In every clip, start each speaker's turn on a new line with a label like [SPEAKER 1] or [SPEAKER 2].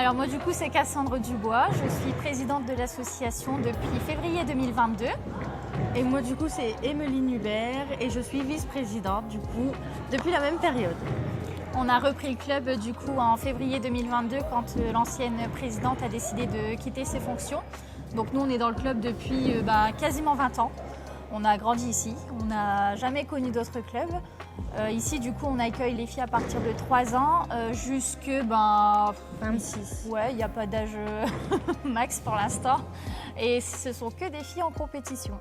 [SPEAKER 1] Alors moi du coup c'est Cassandre Dubois, je suis présidente de l'association depuis février 2022.
[SPEAKER 2] Et moi du coup c'est Emeline Hubert et je suis vice-présidente du coup depuis la même période.
[SPEAKER 1] On a repris le club du coup en février 2022 quand l'ancienne présidente a décidé de quitter ses fonctions. Donc nous on est dans le club depuis quasiment 20 ans. On a grandi ici, on n'a jamais connu d'autres clubs. Ici du coup on accueille les filles à partir de 3 ans jusque
[SPEAKER 2] 26.
[SPEAKER 1] Ouais, il n'y a pas d'âge max pour l'instant. Et ce sont que des filles en compétition.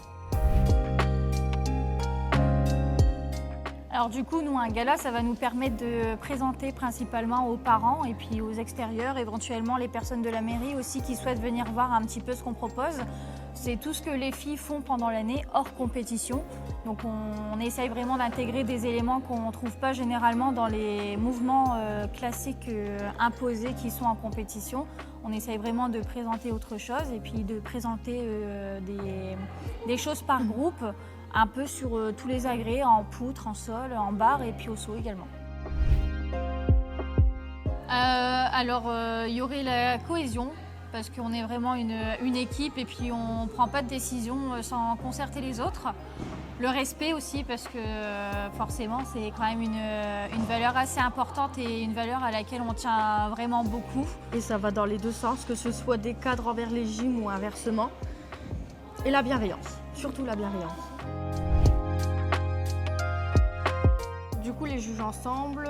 [SPEAKER 1] Alors du coup, nous, un gala, ça va nous permettre de présenter principalement aux parents et puis aux extérieurs, éventuellement les personnes de la mairie aussi qui souhaitent venir voir un petit peu ce qu'on propose. C'est tout ce que les filles font pendant l'année hors compétition. Donc on essaye vraiment d'intégrer des éléments qu'on ne trouve pas généralement dans les mouvements classiques imposés qui sont en compétition. On essaye vraiment de présenter autre chose et puis de présenter des choses par groupe, un peu sur tous les agrès, en poutre, en sol, en barre et puis au saut également. Il y aurait la cohésion, parce qu'on est vraiment une équipe et puis on ne prend pas de décision sans concerter les autres. Le respect aussi, parce que forcément c'est quand même une valeur assez importante et une valeur à laquelle on tient vraiment beaucoup.
[SPEAKER 2] Et ça va dans les deux sens, que ce soit des cadres envers les gyms ou inversement. Et la bienveillance, surtout la bienveillance. Du coup, les juges ensemble,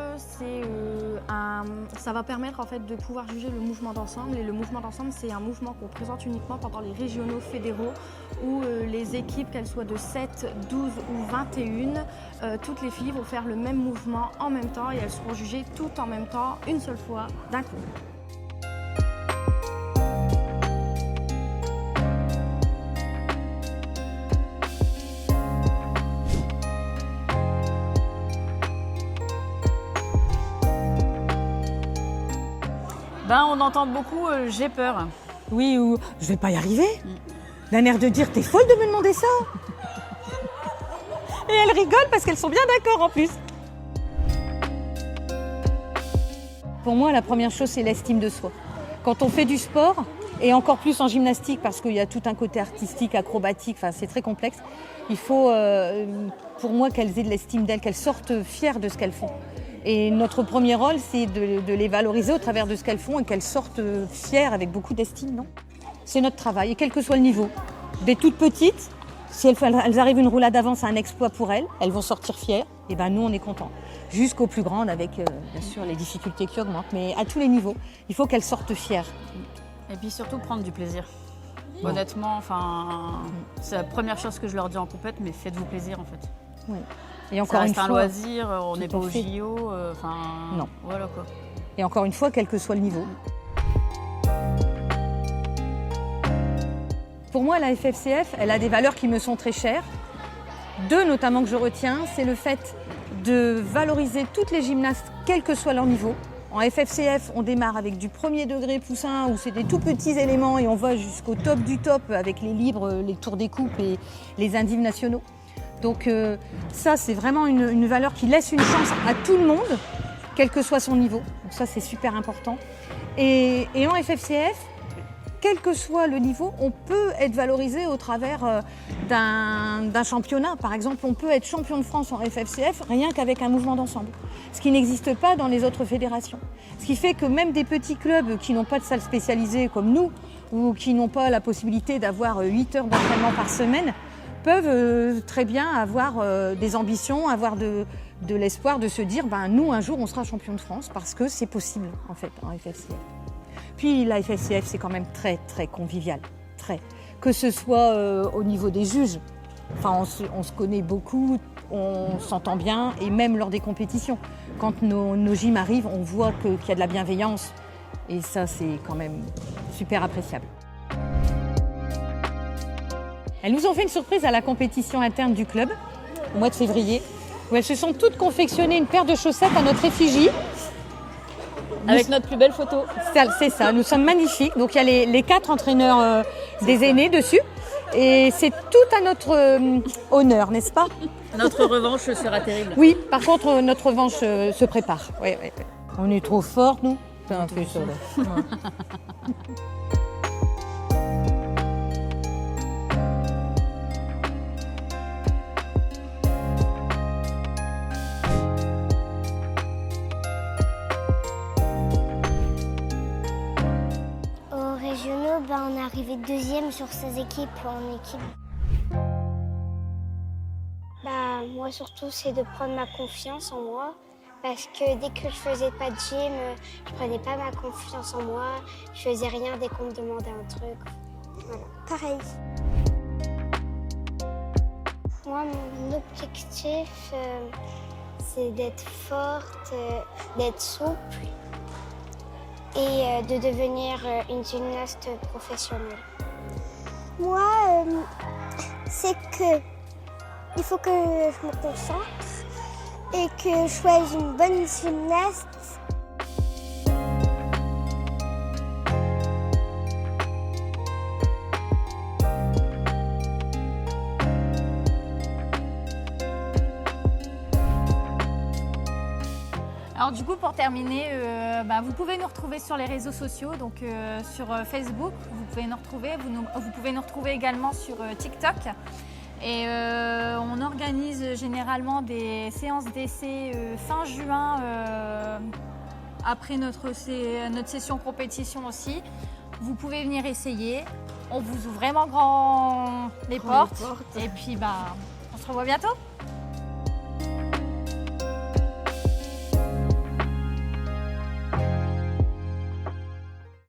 [SPEAKER 2] ça va permettre en fait de pouvoir juger le mouvement d'ensemble. Et le mouvement d'ensemble, c'est un mouvement qu'on présente uniquement pendant les régionaux fédéraux où les équipes, qu'elles soient de 7, 12 ou 21, toutes les filles vont faire le même mouvement en même temps et elles seront jugées toutes en même temps, une seule fois, d'un coup.
[SPEAKER 3] On entend beaucoup j'ai peur.
[SPEAKER 4] Oui, ou je vais pas y arriver. D'un air de dire t'es folle de me demander ça. Et elles rigolent parce qu'elles sont bien d'accord en plus. Pour moi, la première chose, c'est l'estime de soi. Quand on fait du sport, et encore plus en gymnastique, parce qu'il y a tout un côté artistique, acrobatique, c'est très complexe, il faut, pour moi, qu'elles aient de l'estime d'elles, qu'elles sortent fières de ce qu'elles font. Et notre premier rôle, c'est de les valoriser au travers de ce qu'elles font et qu'elles sortent fières avec beaucoup d'estime, non ? C'est notre travail, et quel que soit le niveau. Des toutes petites, si elles arrivent une roulade avant, c'est un exploit pour elles vont sortir fières, et nous on est contents. Jusqu'aux plus grandes avec, bien sûr, les difficultés qui augmentent, mais à tous les niveaux, il faut qu'elles sortent fières.
[SPEAKER 3] Et puis surtout prendre du plaisir. Honnêtement, c'est la première chose que je leur dis en compète, mais faites-vous plaisir en fait.
[SPEAKER 4] Oui. Et encore
[SPEAKER 3] ça
[SPEAKER 4] une
[SPEAKER 3] reste
[SPEAKER 4] fois,
[SPEAKER 3] un loisir, on n'est pas au JO,
[SPEAKER 4] non.
[SPEAKER 3] Voilà quoi.
[SPEAKER 4] Et encore une fois, quel que soit le niveau. Pour moi, la FFCF, elle a des valeurs qui me sont très chères. Deux notamment que je retiens, c'est le fait de valoriser toutes les gymnastes, quel que soit leur niveau. En FFCF, on démarre avec du premier degré poussin où c'est des tout petits éléments et on va jusqu'au top du top avec les libres, les tours des coupes et les indives nationaux. Donc ça, c'est vraiment une valeur qui laisse une chance à tout le monde, quel que soit son niveau. Donc ça, c'est super important. Et en FFCF, quel que soit le niveau, on peut être valorisé au travers d'un championnat. Par exemple, on peut être champion de France en FFCF rien qu'avec un mouvement d'ensemble, ce qui n'existe pas dans les autres fédérations. Ce qui fait que même des petits clubs qui n'ont pas de salle spécialisée comme nous, ou qui n'ont pas la possibilité d'avoir 8 heures d'entraînement par semaine, peuvent très bien avoir des ambitions, avoir de l'espoir de se dire nous, un jour, on sera champion de France parce que c'est possible, en fait, en FFCF. Puis la FFCF, c'est quand même très, très convivial. Très. Que ce soit au niveau des juges, on se connaît beaucoup, on s'entend bien, et même lors des compétitions. Quand nos gyms arrivent, on voit qu'il y a de la bienveillance, et ça, c'est quand même super appréciable. Elles nous ont fait une surprise à la compétition interne du club, au mois de février, où elles se sont toutes confectionnées une paire de chaussettes à notre effigie.
[SPEAKER 3] Avec notre plus belle photo.
[SPEAKER 4] C'est ça, nous sommes magnifiques. Donc il y a les 4 entraîneurs des aînés dessus. Et c'est tout à notre honneur, n'est-ce pas ?
[SPEAKER 3] Notre revanche sera terrible.
[SPEAKER 4] Oui, par contre, notre revanche se prépare. Oui. On est trop fortes, nous. C'est un truc solo.
[SPEAKER 5] Aux régionaux, on est arrivé deuxième sur 16 équipes en équipe. Moi surtout, c'est de prendre ma confiance en moi. Parce que dès que je faisais pas de gym, je prenais pas ma confiance en moi. Je faisais rien dès qu'on me demandait un truc. Voilà. Pareil. Moi, mon objectif, c'est d'être forte, d'être souple et de devenir une gymnaste professionnelle. Moi, c'est que il faut que je me concentre et que je sois une bonne gymnaste.
[SPEAKER 1] Alors du coup, pour terminer, vous pouvez nous retrouver sur les réseaux sociaux, donc sur Facebook, vous pouvez nous retrouver, vous pouvez nous retrouver également sur TikTok. Et on organise généralement des séances d'essai fin juin après notre session compétition aussi. Vous pouvez venir essayer. On vous ouvre vraiment grand les portes. Et puis on se revoit bientôt.